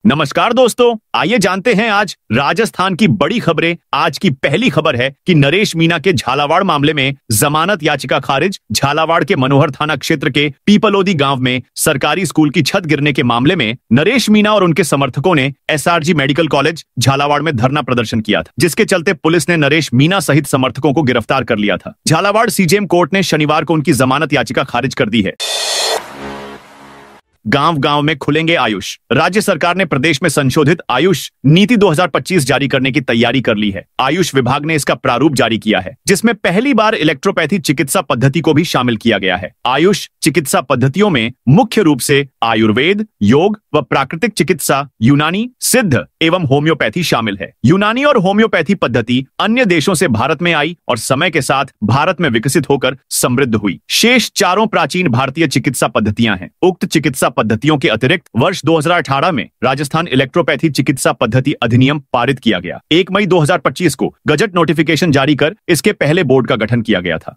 नमस्कार दोस्तों, आइए जानते हैं आज राजस्थान की बड़ी खबरें। आज की पहली खबर है कि नरेश मीणा के झालावाड़ मामले में जमानत याचिका खारिज। झालावाड़ के मनोहर थाना क्षेत्र के पीपलोदी गांव में सरकारी स्कूल की छत गिरने के मामले में नरेश मीणा और उनके समर्थकों ने एसआरजी मेडिकल कॉलेज झालावाड़ में धरना प्रदर्शन किया था, जिसके चलते पुलिस ने नरेश मीणा सहित समर्थकों को गिरफ्तार कर लिया था। झालावाड़ सीजेएम कोर्ट ने शनिवार को उनकी जमानत याचिका खारिज कर दी है। गांव गांव में खुलेंगे आयुष। राज्य सरकार ने प्रदेश में संशोधित आयुष नीति 2025 जारी करने की तैयारी कर ली है। आयुष विभाग ने इसका प्रारूप जारी किया है, जिसमें पहली बार इलेक्ट्रोपैथी चिकित्सा पद्धति को भी शामिल किया गया है। आयुष चिकित्सा पद्धतियों में मुख्य रूप से आयुर्वेद, योग व प्राकृतिक चिकित्सा, यूनानी, सिद्ध एवं होम्योपैथी शामिल है। यूनानी और होम्योपैथी पद्धति अन्य देशों से भारत में आई और समय के साथ भारत में विकसित होकर समृद्ध हुई। शेष चारों प्राचीन भारतीय चिकित्सा पद्धतियां हैं। उक्त चिकित्सा पद्धतियों के अतिरिक्त वर्ष 2018 में राजस्थान इलेक्ट्रोपैथी चिकित्सा पद्धति अधिनियम पारित किया गया। 1 मई 2025 को गजट नोटिफिकेशन जारी कर इसके पहले बोर्ड का गठन किया गया था।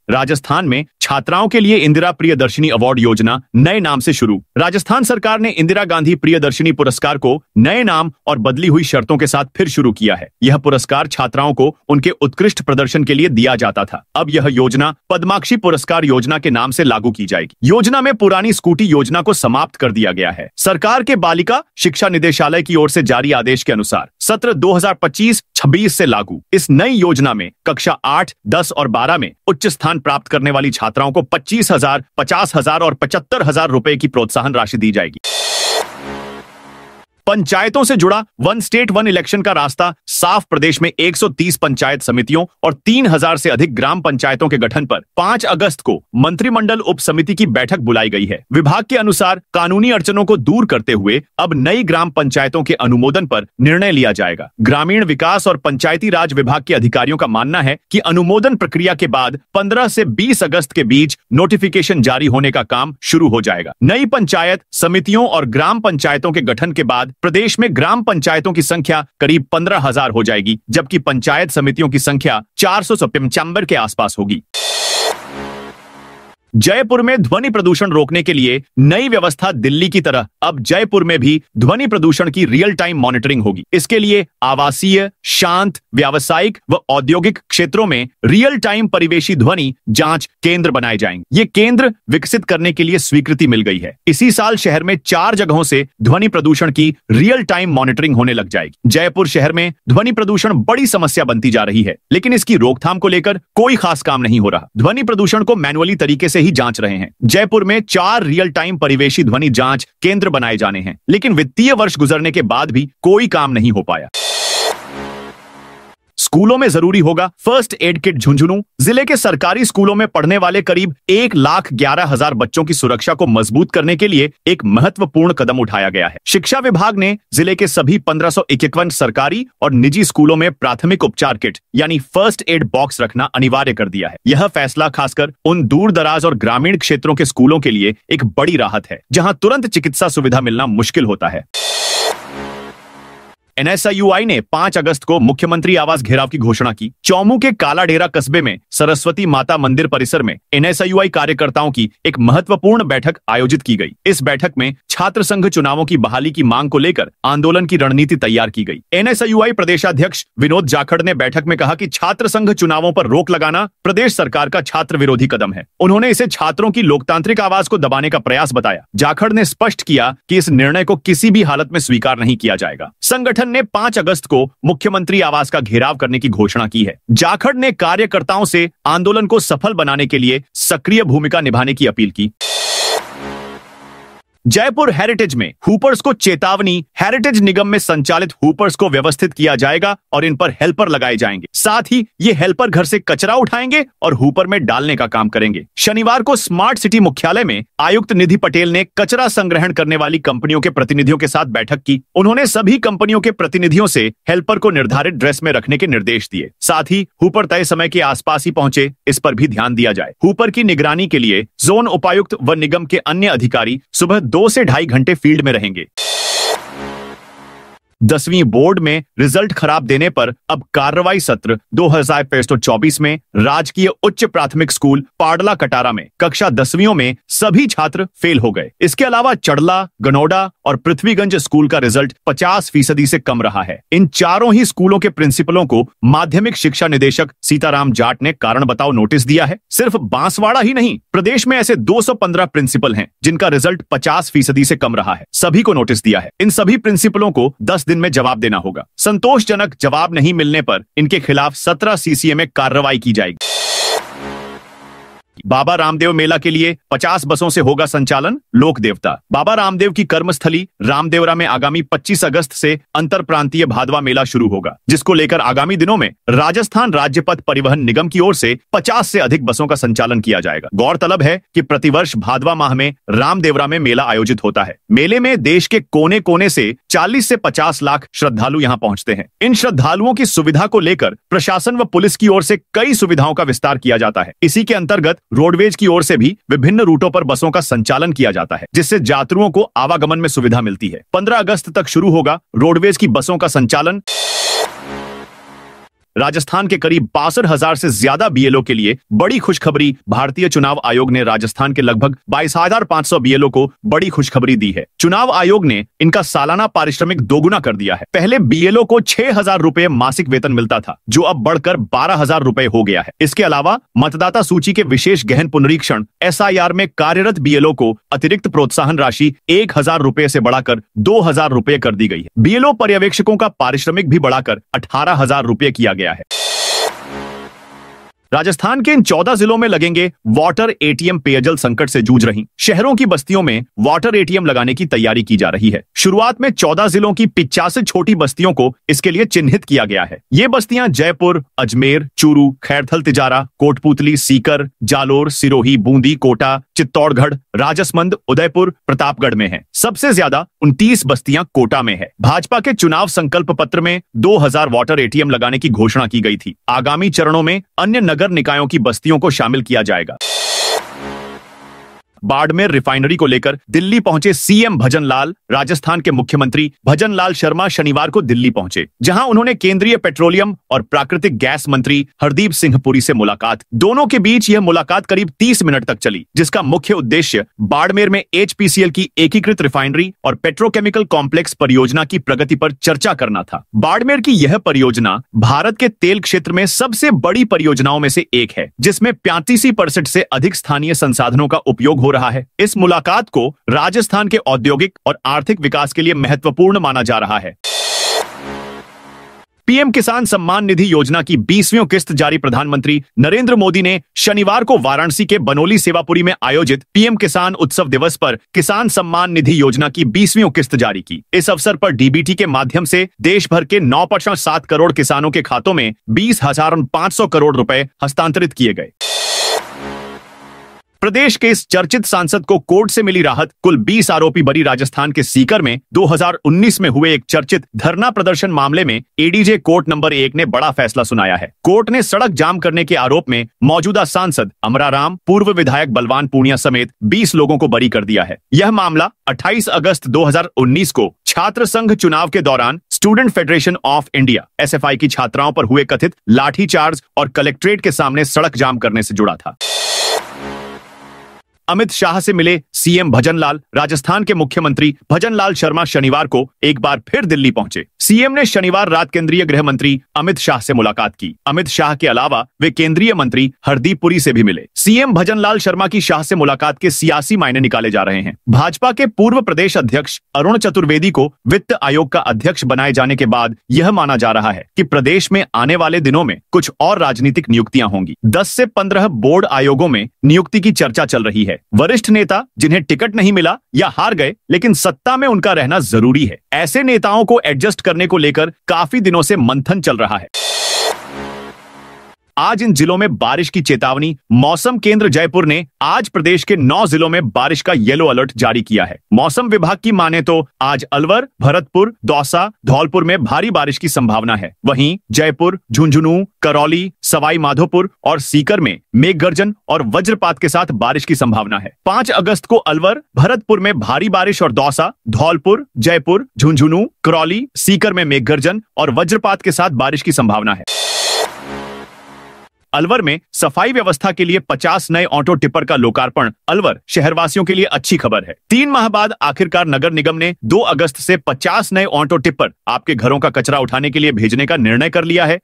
राजस्थान में छात्राओं के लिए इंदिरा प्रियदर्शिनी अवार्ड योजना नए नाम से शुरू। राजस्थान सरकार ने इंदिरा गांधी प्रियदर्शिनी पुरस्कार को नए नाम और बदली हुई शर्तों के साथ फिर शुरू किया है। यह पुरस्कार छात्राओं को उनके उत्कृष्ट प्रदर्शन के लिए दिया जाता था। अब यह योजना पद्माक्षी पुरस्कार योजना के नाम से लागू की जाएगी। योजना में पुरानी स्कूटी योजना को समाप्त कर दिया गया है। सरकार के बालिका शिक्षा निदेशालय की ओर से जारी आदेश के अनुसार सत्र 2025-26 से लागू इस नई योजना में कक्षा 8, 10 और 12 में उच्च स्थान प्राप्त करने वाली छात्राओं को 25,000, 50,000 और 75,000 रुपए की प्रोत्साहन राशि दी जाएगी। पंचायतों से जुड़ा वन स्टेट वन इलेक्शन का रास्ता साफ। प्रदेश में 130 पंचायत समितियों और 3,000 से अधिक ग्राम पंचायतों के गठन पर 5 अगस्त को मंत्रिमंडल उप समिति की बैठक बुलाई गई है। विभाग के अनुसार कानूनी अड़चनों को दूर करते हुए अब नई ग्राम पंचायतों के अनुमोदन पर निर्णय लिया जाएगा। ग्रामीण विकास और पंचायती राज विभाग के अधिकारियों का मानना है कि अनुमोदन प्रक्रिया के बाद 15 से 20 अगस्त के बीच नोटिफिकेशन जारी होने का काम शुरू हो जाएगा। नई पंचायत समितियों और ग्राम पंचायतों के गठन के बाद प्रदेश में ग्राम पंचायतों की संख्या करीब 15,000 हो जाएगी, जबकि पंचायत समितियों की संख्या 455 के आसपास होगी। जयपुर में ध्वनि प्रदूषण रोकने के लिए नई व्यवस्था। दिल्ली की तरह अब जयपुर में भी ध्वनि प्रदूषण की रियल टाइम मॉनिटरिंग होगी। इसके लिए आवासीय, शांत, व्यावसायिक व औद्योगिक क्षेत्रों में रियल टाइम परिवेशी ध्वनि जांच केंद्र बनाए जाएंगे। ये केंद्र विकसित करने के लिए स्वीकृति मिल गई है। इसी साल शहर में 4 जगहों से ध्वनि प्रदूषण की रियल टाइम मॉनिटरिंग होने लग जाएगी। जयपुर शहर में ध्वनि प्रदूषण बड़ी समस्या बनती जा रही है, लेकिन इसकी रोकथाम को लेकर कोई खास काम नहीं हो रहा। ध्वनि प्रदूषण को मैनुअली तरीके से ही जांच रहे हैं। जयपुर में 4 रियल टाइम परिवेशी ध्वनि जांच केंद्र बनाए जाने हैं, लेकिन वित्तीय वर्ष गुजरने के बाद भी कोई काम नहीं हो पाया। स्कूलों में जरूरी होगा फर्स्ट एड किट। झुंझुनू जिले के सरकारी स्कूलों में पढ़ने वाले करीब 1,11,000 बच्चों की सुरक्षा को मजबूत करने के लिए एक महत्वपूर्ण कदम उठाया गया है। शिक्षा विभाग ने जिले के सभी 1551 सरकारी और निजी स्कूलों में प्राथमिक उपचार किट यानी फर्स्ट एड बॉक्स रखना अनिवार्य कर दिया है। यह फैसला खासकर उन दूर दराज और ग्रामीण क्षेत्रों के स्कूलों के लिए एक बड़ी राहत है, जहां तुरंत चिकित्सा सुविधा मिलना मुश्किल होता है। एनएसयूआई ने 5 अगस्त को मुख्यमंत्री आवास घेराव की घोषणा की। चौमू के काला डेरा कस्बे में सरस्वती माता मंदिर परिसर में एनएसयूआई कार्यकर्ताओं की एक महत्वपूर्ण बैठक आयोजित की गई। इस बैठक में छात्र संघ चुनावों की बहाली की मांग को लेकर आंदोलन की रणनीति तैयार की गई। एनएसयूआई प्रदेशाध्यक्ष विनोद जाखड़ ने बैठक में कहा कि छात्र संघ चुनावों पर रोक लगाना प्रदेश सरकार का छात्र विरोधी कदम है। उन्होंने इसे छात्रों की लोकतांत्रिक आवाज को दबाने का प्रयास बताया। जाखड़ ने स्पष्ट किया कि इस निर्णय को किसी भी हालत में स्वीकार नहीं किया जाएगा। संगठन ने 5 अगस्त को मुख्यमंत्री आवास का घेराव करने की घोषणा की है। जाखड़ ने कार्यकर्ताओं से आंदोलन को सफल बनाने के लिए सक्रिय भूमिका निभाने की अपील की। जयपुर हेरिटेज में हुपर्स को चेतावनी। हेरिटेज निगम में संचालित हुपर्स को व्यवस्थित किया जाएगा और इन पर हेल्पर लगाए जाएंगे। साथ ही ये हेल्पर घर से कचरा उठाएंगे और हुपर में डालने का काम करेंगे। शनिवार को स्मार्ट सिटी मुख्यालय में आयुक्त निधि पटेल ने कचरा संग्रहण करने वाली कंपनियों के प्रतिनिधियों के साथ बैठक की। उन्होंने सभी कंपनियों के प्रतिनिधियों से हेल्पर को निर्धारित ड्रेस में रखने के निर्देश दिए। साथ ही हुपर तय समय के आसपास ही पहुंचे, इस पर भी ध्यान दिया जाए। हुपर की निगरानी के लिए जोन उपायुक्त व निगम के अन्य अधिकारी सुबह 2 से ढाई घंटे फील्ड में रहेंगे। 10वीं बोर्ड में रिजल्ट खराब देने पर अब कार्रवाई सत्र 2023-24 में राजकीय उच्च प्राथमिक स्कूल पाडला कटारा में कक्षा 10वीं में सभी छात्र फेल हो गए। इसके अलावा चड़ला, गनौडा और पृथ्वीगंज स्कूल का रिजल्ट 50% से कम रहा है। इन चारों ही स्कूलों के प्रिंसिपलों को माध्यमिक शिक्षा निदेशक सीताराम जाट ने कारण बताओ नोटिस दिया है। सिर्फ बांसवाड़ा ही नहीं, प्रदेश में ऐसे 215 प्रिंसिपल हैं जिनका रिजल्ट 50% से कम रहा है। सभी को नोटिस दिया है। इन सभी प्रिंसिपलों को 10 दिन में जवाब देना होगा। संतोषजनक जवाब नहीं मिलने पर इनके खिलाफ 17 सीसीए में कार्रवाई की जाएगी। बाबा रामदेव मेला के लिए 50 बसों से होगा संचालन। लोक देवता बाबा रामदेव की कर्मस्थली रामदेवरा में आगामी 25 अगस्त से अंतर प्रांतीय भादवा मेला शुरू होगा, जिसको लेकर आगामी दिनों में राजस्थान राज्य पथ परिवहन निगम की ओर से 50 से अधिक बसों का संचालन किया जाएगा। गौरतलब है कि प्रतिवर्ष भादवा माह में रामदेवरा में मेला आयोजित होता है। मेले में देश के कोने कोने से 40 से 50 लाख श्रद्धालु यहाँ पहुंचते हैं। इन श्रद्धालुओं की सुविधा को लेकर प्रशासन व पुलिस की ओर से कई सुविधाओं का विस्तार किया जाता है। इसी के अंतर्गत रोडवेज की ओर से भी विभिन्न रूटों पर बसों का संचालन किया जाता है, जिससे यात्रियों को आवागमन में सुविधा मिलती है। 15 अगस्त तक शुरू होगा रोडवेज की बसों का संचालन। राजस्थान के करीब 62,000 से ज्यादा बीएलओ के लिए बड़ी खुशखबरी। भारतीय चुनाव आयोग ने राजस्थान के लगभग 22,500 बीएलओ को बड़ी खुशखबरी दी है। चुनाव आयोग ने इनका सालाना पारिश्रमिक दोगुना कर दिया है। पहले बीएलओ को 6,000 रुपए मासिक वेतन मिलता था, जो अब बढ़कर 12,000 रुपए हो गया है। इसके अलावा मतदाता सूची के विशेष गहन पुनरीक्षण SIR में कार्यरत बीएलओ को अतिरिक्त प्रोत्साहन राशि 1,000 रुपए से बढ़ाकर 2,000 रुपए कर दी गई है। बीएलओ पर्यवेक्षकों का पारिश्रमिक भी बढ़ाकर 18,000 रुपए किया गया है। राजस्थान के इन 14 जिलों में लगेंगे वाटर एटीएम। पेयजल संकट से जूझ रही शहरों की बस्तियों में वाटर एटीएम लगाने की तैयारी की जा रही है। शुरुआत में 14 जिलों की 85 छोटी बस्तियों को इसके लिए चिन्हित किया गया है। ये बस्तियां जयपुर, अजमेर, चूरू, खैरथल तिजारा, कोटपूतली, सीकर, जालोर, सिरोही, बूंदी, कोटा, चित्तौड़गढ़, राजसमंद, उदयपुर, प्रतापगढ़ में है। सबसे ज्यादा 29 बस्तियां कोटा में है। भाजपा के चुनाव संकल्प पत्र में 2000 वाटर एटीएम लगाने की घोषणा की गई थी। आगामी चरणों में अन्य नगर निकायों की बस्तियों को शामिल किया जाएगा। बाड़मेर रिफाइनरी को लेकर दिल्ली पहुंचे सीएम भजन लाल। राजस्थान के मुख्यमंत्री भजन लाल शर्मा शनिवार को दिल्ली पहुंचे, जहां उन्होंने केंद्रीय पेट्रोलियम और प्राकृतिक गैस मंत्री हरदीप सिंह पुरी से मुलाकात। दोनों के बीच यह मुलाकात करीब 30 मिनट तक चली, जिसका मुख्य उद्देश्य बाड़मेर में HPCL की एकीकृत रिफाइनरी और पेट्रोकेमिकल कॉम्प्लेक्स परियोजना की प्रगति पर चर्चा करना था। बाड़मेर की यह परियोजना भारत के तेल क्षेत्र में सबसे बड़ी परियोजनाओं में से एक है, जिसमें 85% से अधिक स्थानीय संसाधनों का उपयोग हो रहा है। इस मुलाकात को राजस्थान के औद्योगिक और आर्थिक विकास के लिए महत्वपूर्ण माना जा रहा है। पीएम किसान सम्मान निधि योजना की 20वीं किस्त जारी। प्रधानमंत्री नरेंद्र मोदी ने शनिवार को वाराणसी के बनोली सेवापुरी में आयोजित पीएम किसान उत्सव दिवस पर किसान सम्मान निधि योजना की 20वीं किस्त जारी की। इस अवसर पर डीबीटी के माध्यम से देश भर के 9.7 करोड़ किसानों के खातों में 20,500 करोड़ रुपए हस्तांतरित किए गए। प्रदेश के इस चर्चित सांसद को कोर्ट से मिली राहत। कुल 20 आरोपी बरी। राजस्थान के सीकर में 2019 में हुए एक चर्चित धरना प्रदर्शन मामले में एडीजे कोर्ट नंबर 1 ने बड़ा फैसला सुनाया है। कोर्ट ने सड़क जाम करने के आरोप में मौजूदा सांसद अमराराम, पूर्व विधायक बलवान पूनिया समेत 20 लोगों को बरी कर दिया है। यह मामला 28 अगस्त 2019 को छात्र संघ चुनाव के दौरान student federation of India SFI की छात्राओं पर हुए कथित लाठीचार्ज और कलेक्ट्रेट के सामने सड़क जाम करने से जुड़ा था। अमित शाह से मिले सीएम भजन लाल। राजस्थान के मुख्यमंत्री भजन लाल शर्मा शनिवार को एक बार फिर दिल्ली पहुंचे। सीएम ने शनिवार रात केंद्रीय गृह मंत्री अमित शाह से मुलाकात की। अमित शाह के अलावा वे केंद्रीय मंत्री हरदीप पुरी से भी मिले। सीएम भजन लाल शर्मा की शाह से मुलाकात के सियासी मायने निकाले जा रहे हैं। भाजपा के पूर्व प्रदेश अध्यक्ष अरुण चतुर्वेदी को वित्त आयोग का अध्यक्ष बनाए जाने के बाद यह माना जा रहा है कि प्रदेश में आने वाले दिनों में कुछ और राजनीतिक नियुक्तियां होंगी। 10 से 15 बोर्ड आयोगों में नियुक्ति की चर्चा चल रही है। वरिष्ठ नेता जिन्हें टिकट नहीं मिला या हार गए, लेकिन सत्ता में उनका रहना जरूरी है, ऐसे नेताओं को एडजस्ट करने को लेकर काफी दिनों से मंथन चल रहा है। आज इन जिलों में बारिश की चेतावनी मौसम केंद्र जयपुर ने आज प्रदेश के 9 जिलों में बारिश का येलो अलर्ट जारी किया है। मौसम विभाग की माने तो आज अलवर, भरतपुर, दौसा, धौलपुर में भारी बारिश की संभावना है। वहीं जयपुर, झुंझुनू, करौली, सवाई माधोपुर और सीकर में मेघ गर्जन और वज्रपात के साथ बारिश की संभावना है। 5 अगस्त को अलवर, भरतपुर में भारी बारिश और दौसा, धौलपुर, जयपुर, झुंझुनू, करौली, सीकर में मेघ गर्जन और वज्रपात के साथ बारिश की संभावना है। अलवर में सफाई व्यवस्था के लिए 50 नए ऑटो टिपर का लोकार्पण अलवर शहरवासियों के लिए अच्छी खबर है। 3 माह बाद आखिरकार नगर निगम ने 2 अगस्त से 50 नए ऑटो टिपर आपके घरों का कचरा उठाने के लिए भेजने का निर्णय कर लिया है।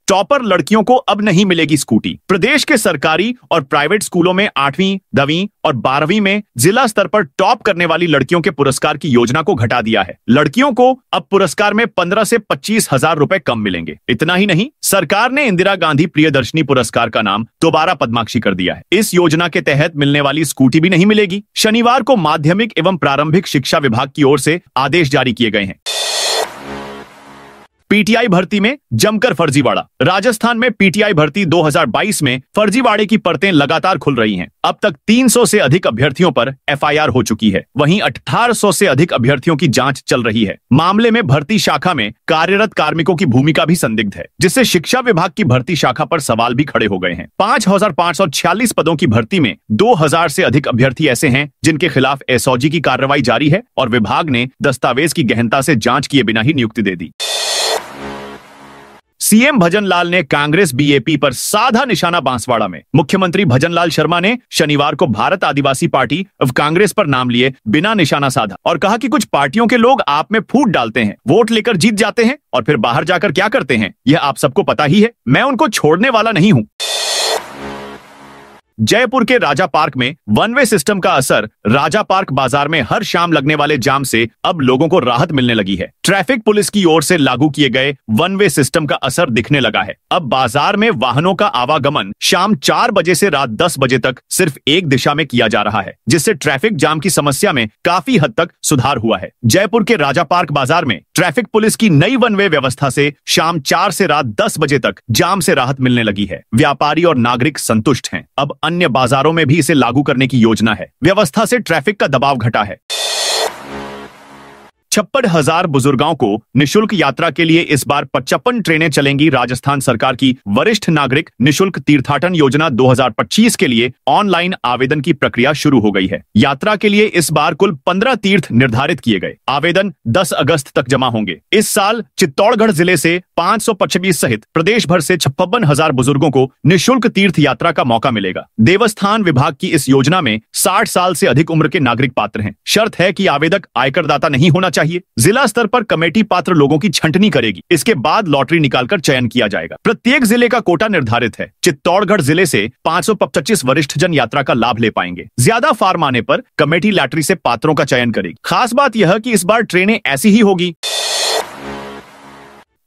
टॉपर लड़कियों को अब नहीं मिलेगी स्कूटी। प्रदेश के सरकारी और प्राइवेट स्कूलों में 8वीं, 10वीं और 12वीं में जिला स्तर पर टॉप करने वाली लड़कियों के पुरस्कार की योजना को घटा दिया है। लड़कियों को अब पुरस्कार में 15 से 25 हजार रुपए कम मिलेंगे। इतना ही नहीं, सरकार ने इंदिरा गांधी प्रियदर्शनी पुरस्कार का नाम दोबारा पद्माक्षी कर दिया है। इस योजना के तहत मिलने वाली स्कूटी भी नहीं मिलेगी। शनिवार को माध्यमिक एवं प्रारंभिक शिक्षा विभाग की ओर से आदेश जारी किए गए हैं। पीटीआई भर्ती में जमकर फर्जीवाड़ा। राजस्थान में पीटीआई भर्ती 2022 में फर्जीवाड़े की परतें लगातार खुल रही हैं। अब तक 300 से अधिक अभ्यर्थियों पर एफआईआर हो चुकी है। वहीं 1800 से अधिक अभ्यर्थियों की जांच चल रही है। मामले में भर्ती शाखा में कार्यरत कार्मिकों की भूमिका भी संदिग्ध है, जिससे शिक्षा विभाग की भर्ती शाखा पर सवाल भी खड़े हो गए हैं। 5546 पदों की भर्ती में 2000 से अधिक अभ्यर्थी ऐसे हैं जिनके खिलाफ एसओजी की कार्रवाई जारी है और विभाग ने दस्तावेज की गहनता से जांच किए बिना ही नियुक्ति दे दी। सीएम भजनलाल ने कांग्रेस बीएपी पर साधा निशाना बांसवाड़ा में। मुख्यमंत्री भजनलाल शर्मा ने शनिवार को भारत आदिवासी पार्टी ऑफ कांग्रेस पर नाम लिए बिना निशाना साधा और कहा कि कुछ पार्टियों के लोग आप में फूट डालते हैं, वोट लेकर जीत जाते हैं और फिर बाहर जाकर क्या करते हैं, यह आप सबको पता ही है। मैं उनको छोड़ने वाला नहीं हूं। जयपुर के राजा पार्क में वन वे सिस्टम का असर। राजा पार्क बाजार में हर शाम लगने वाले जाम से अब लोगों को राहत मिलने लगी है। ट्रैफिक पुलिस की ओर से लागू किए गए वन वे सिस्टम का असर दिखने लगा है। अब बाजार में वाहनों का आवागमन शाम 4 बजे से रात 10 बजे तक सिर्फ एक दिशा में किया जा रहा है, जिससे ट्रैफिक जाम की समस्या में काफी हद तक सुधार हुआ है। जयपुर के राजा पार्क बाजार में ट्रैफिक पुलिस की नई वन वे व्यवस्था से शाम 4 से रात 10 बजे तक जाम से राहत मिलने लगी है। व्यापारी और नागरिक संतुष्ट हैं। अब अन्य बाजारों में भी इसे लागू करने की योजना है। व्यवस्था से ट्रैफिक का दबाव घटा है। 56,000 बुजुर्गों को निशुल्क यात्रा के लिए इस बार 55 ट्रेनें चलेंगी। राजस्थान सरकार की वरिष्ठ नागरिक निशुल्क तीर्थाटन योजना 2025 के लिए ऑनलाइन आवेदन की प्रक्रिया शुरू हो गई है। यात्रा के लिए इस बार कुल 15 तीर्थ निर्धारित किए गए। आवेदन 10 अगस्त तक जमा होंगे। इस साल चित्तौड़गढ़ जिले से 525 सहित प्रदेश भर से 56,000 बुजुर्गों को निशुल्क तीर्थ यात्रा का मौका मिलेगा। देवस्थान विभाग की इस योजना में 60 साल से अधिक उम्र के नागरिक पात्र हैं। शर्त है कि आवेदक आयकरदाता नहीं होना चाहिए। जिला स्तर पर कमेटी पात्र लोगों की छंटनी करेगी। इसके बाद लॉटरी निकालकर चयन किया जाएगा। प्रत्येक जिले का कोटा निर्धारित है। चित्तौड़गढ़ जिले से 525 वरिष्ठ जन यात्रा का लाभ ले पाएंगे। ज्यादा फार्म आने पर कमेटी लॉटरी से पात्रों का चयन करेगी। खास बात यह कि इस बार ट्रेनें ऐसी ही होगी।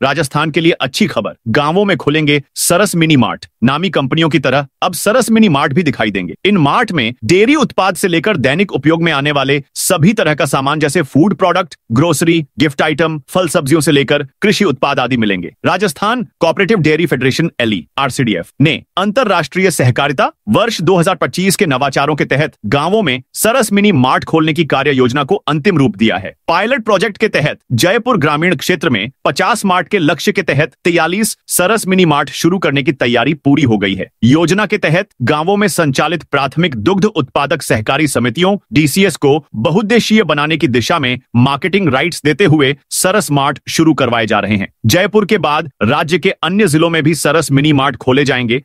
राजस्थान के लिए अच्छी खबर, गांवों में खुलेंगे सरस मिनी मार्ट। नामी कंपनियों की तरह अब सरस मिनी मार्ट भी दिखाई देंगे। इन मार्ट में डेयरी उत्पाद से लेकर दैनिक उपयोग में आने वाले सभी तरह का सामान जैसे food product, grocery, gift item, फल सब्जियों से लेकर कृषि उत्पाद आदि मिलेंगे। Rajasthan cooperative dairy federation (RCDF) ने अंतरराष्ट्रीय सहकारिता वर्ष 2025 के नवाचारों के तहत गांवों में सरस मिनी मार्ट खोलने की कार्य योजना को अंतिम रूप दिया है। पायलट प्रोजेक्ट के तहत जयपुर ग्रामीण क्षेत्र में 50 मार्ट के लक्ष्य के तहत 43 सरस मिनी मार्ट शुरू करने की तैयारी पूरी हो गई है। योजना के तहत गांवों में संचालित प्राथमिक दुग्ध उत्पादक सहकारी समितियों (DCS) को बहुउद्देशीय बनाने की दिशा में मार्केटिंग राइट्स देते हुए सरस मार्ट शुरू करवाए जा रहे हैं। जयपुर के बाद राज्य के अन्य जिलों में भी सरस मिनी मार्ट खोले जाएंगे।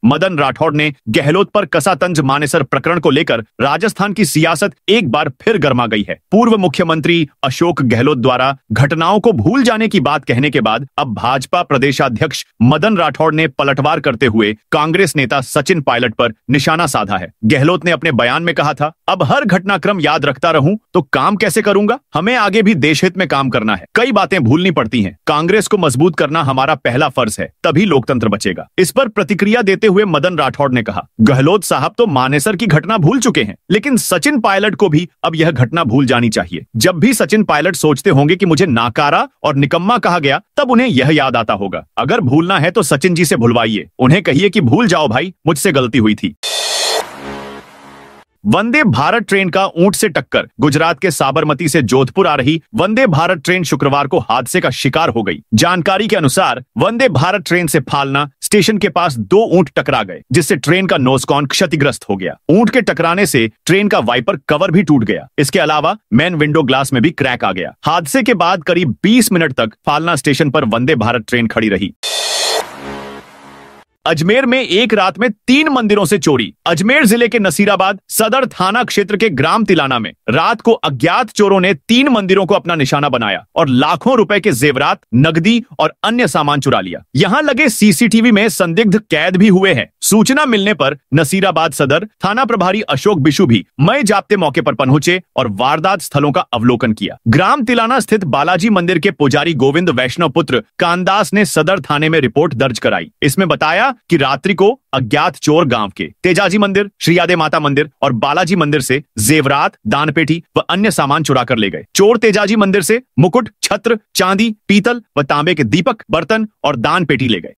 मदन राठौड़ ने गहलोत पर कसातंज मानेसर प्रकरण को लेकर राजस्थान की सियासत एक बार फिर गर्मा गई है। पूर्व मुख्यमंत्री अशोक गहलोत द्वारा घटनाओं को भूल जाने की बात कहने के बाद अब भाजपा प्रदेशाध्यक्ष मदन राठौड़ ने पलटवार करते हुए कांग्रेस नेता सचिन पायलट पर निशाना साधा है। गहलोत ने अपने बयान में कहा था, अब हर घटनाक्रम याद रखता रहूं तो काम कैसे करूंगा। हमें आगे भी देश हित में काम करना है। कई बातें भूलनी पड़ती हैं। कांग्रेस को मजबूत करना हमारा पहला फर्ज है, तभी लोकतंत्र बचेगा। इस पर प्रतिक्रिया देते हुए मदन राठौड़ ने कहा, गहलोत साहब तो मानेसर की घटना भूल चुके हैं, लेकिन सचिन पायलट को भी अब यह घटना भूल जानी चाहिए। जब भी सचिन पायलट सोचते होंगे कि मुझे नाकारा और निकम्मा कहा गया, तब उन्हें यह याद आता होगा। अगर भूलना है तो सचिन जी से भुलवाइए, उन्हें कहिए कि भूल जाओ भाई, मुझसे गलती हुई थी। वंदे भारत ट्रेन का ऊंट से टक्कर। गुजरात के साबरमती से जोधपुर आ रही वंदे भारत ट्रेन शुक्रवार को हादसे का शिकार हो गई। जानकारी के अनुसार वंदे भारत ट्रेन से फालना स्टेशन के पास 2 ऊंट टकरा गए, जिससे ट्रेन का नोजकॉन क्षतिग्रस्त हो गया। ऊंट के टकराने से ट्रेन का वाइपर कवर भी टूट गया। इसके अलावा मेन विंडो ग्लास में भी क्रैक आ गया। हादसे के बाद करीब 20 मिनट तक फालना स्टेशन पर वंदे भारत ट्रेन खड़ी रही। अजमेर में एक रात में 3 मंदिरों से चोरी। अजमेर जिले के नसीराबाद सदर थाना क्षेत्र के ग्राम तिलाना में रात को अज्ञात चोरों ने 3 मंदिरों को अपना निशाना बनाया और लाखों रुपए के जेवरात, नकदी और अन्य सामान चुरा लिया। यहां लगे सीसीटीवी में संदिग्ध कैद भी हुए हैं। सूचना मिलने पर नसीराबाद सदर थाना प्रभारी अशोक बिशु भी मई जाप्ते मौके पर पहुंचे और वारदात स्थलों का अवलोकन किया। ग्राम तिलाना स्थित बालाजी मंदिर के पुजारी गोविंद वैष्णव पुत्र कानदास ने सदर थाने में रिपोर्ट दर्ज कराई। इसमें बताया कि रात्रि को अज्ञात चोर गांव के तेजाजी मंदिर, श्री यादे माता मंदिर और बालाजी मंदिर से जेवरात, दानपेटी व अन्य सामान चुरा कर ले गए। चोर तेजाजी मंदिर से मुकुट, छत्र, चांदी, पीतल व तांबे के दीपक, बर्तन और दानपेटी ले गए।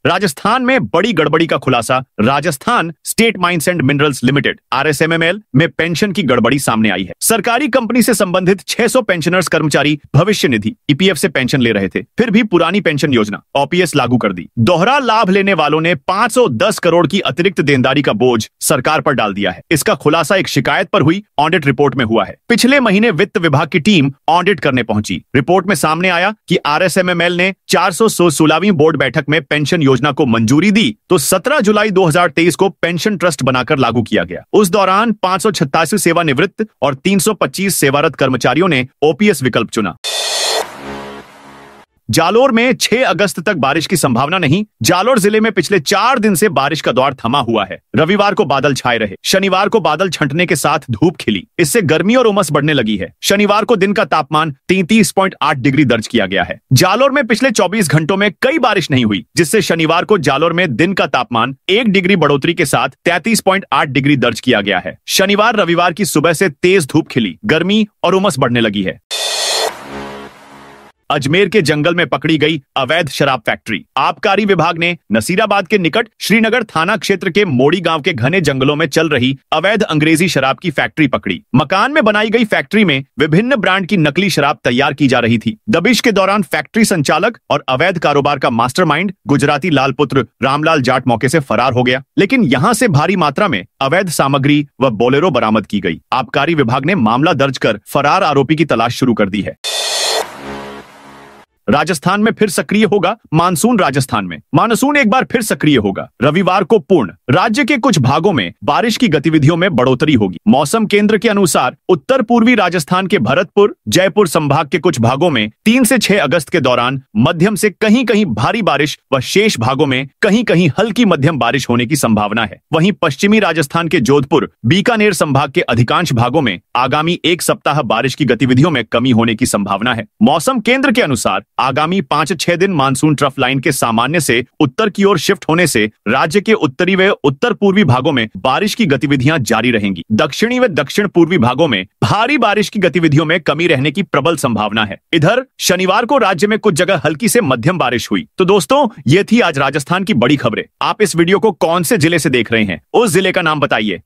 राजस्थान में बड़ी गड़बड़ी का खुलासा। Rajasthan state mines and minerals limited RSMML में पेंशन की गड़बड़ी सामने आई है। सरकारी कंपनी से संबंधित 600 पेंशनर्स कर्मचारी भविष्य निधि EPF से पेंशन ले रहे थे, फिर भी पुरानी पेंशन योजना OPS लागू कर दी। दोहरा लाभ लेने वालों ने 510 करोड़ की अतिरिक्त देनदारी का बोझ सरकार पर डाल दिया है। इसका खुलासा एक शिकायत पर हुई ऑडिट रिपोर्ट में हुआ है। पिछले महीने वित्त विभाग की टीम ऑडिट करने पहुंची। रिपोर्ट में सामने आया कि RSMML ने 416वीं बोर्ड बैठक में पेंशन योजना को मंजूरी दी तो 17 जुलाई 2023 को पेंशन ट्रस्ट बनाकर लागू किया गया। उस दौरान 586 सेवानिवृत्त और 325 सेवारत कर्मचारियों ने OPS विकल्प चुना। जालोर में 6 अगस्त तक बारिश की संभावना नहीं। जालोर जिले में पिछले 4 दिन से बारिश का दौर थमा हुआ है। रविवार को बादल छाए रहे, शनिवार को बादल छंटने के साथ धूप खिली। इससे गर्मी और उमस बढ़ने लगी है। शनिवार को दिन का तापमान 33.8 डिग्री दर्ज किया गया है। जालोर में पिछले 24 घंटों में कई बारिश नहीं हुई, जिससे शनिवार को जालोर में दिन का तापमान 1 डिग्री बढ़ोतरी के साथ 33.8 डिग्री दर्ज किया गया है। शनिवार रविवार की सुबह से तेज धूप खिली, गर्मी और उमस बढ़ने लगी है। अजमेर के जंगल में पकड़ी गई अवैध शराब फैक्ट्री। आबकारी विभाग ने नसीराबाद के निकट श्रीनगर थाना क्षेत्र के मोड़ी गांव के घने जंगलों में चल रही अवैध अंग्रेजी शराब की फैक्ट्री पकड़ी। मकान में बनाई गई फैक्ट्री में विभिन्न ब्रांड की नकली शराब तैयार की जा रही थी। दबिश के दौरान फैक्ट्री संचालक और अवैध कारोबार का मास्टरमाइंड गुजराती लाल पुत्र रामलाल जाट मौके से फरार हो गया, लेकिन यहां से भारी मात्रा में अवैध सामग्री व बोलेरो बरामद की गई। आबकारी विभाग ने मामला दर्ज कर फरार आरोपी की तलाश शुरू कर दी है। राजस्थान में फिर सक्रिय होगा मानसून। राजस्थान में मानसून एक बार फिर सक्रिय होगा। रविवार को पूर्ण राज्य के कुछ भागों में बारिश की गतिविधियों में बढ़ोतरी होगी। मौसम केंद्र के अनुसार उत्तर पूर्वी राजस्थान के भरतपुर, जयपुर संभाग के कुछ भागों में 3 से 6 अगस्त के दौरान मध्यम से कहीं कहीं भारी बारिश व शेष भागों में कहीं कहीं हल्की मध्यम बारिश होने की संभावना है। वहीं पश्चिमी राजस्थान के जोधपुर, बीकानेर संभाग के अधिकांश भागों में आगामी 1 सप्ताह बारिश की गतिविधियों में कमी होने की संभावना है। मौसम केंद्र के अनुसार आगामी 5-6 दिन मानसून ट्रफ लाइन के सामान्य से उत्तर की ओर शिफ्ट होने से राज्य के उत्तरी व उत्तर पूर्वी भागों में बारिश की गतिविधियां जारी रहेंगी। दक्षिणी व दक्षिण पूर्वी भागों में भारी बारिश की गतिविधियों में कमी रहने की प्रबल संभावना है। इधर शनिवार को राज्य में कुछ जगह हल्की से मध्यम बारिश हुई। तो दोस्तों, ये थी आज राजस्थान की बड़ी खबरें। आप इस वीडियो को कौन से जिले से देख रहे हैं, उस जिले का नाम बताइए।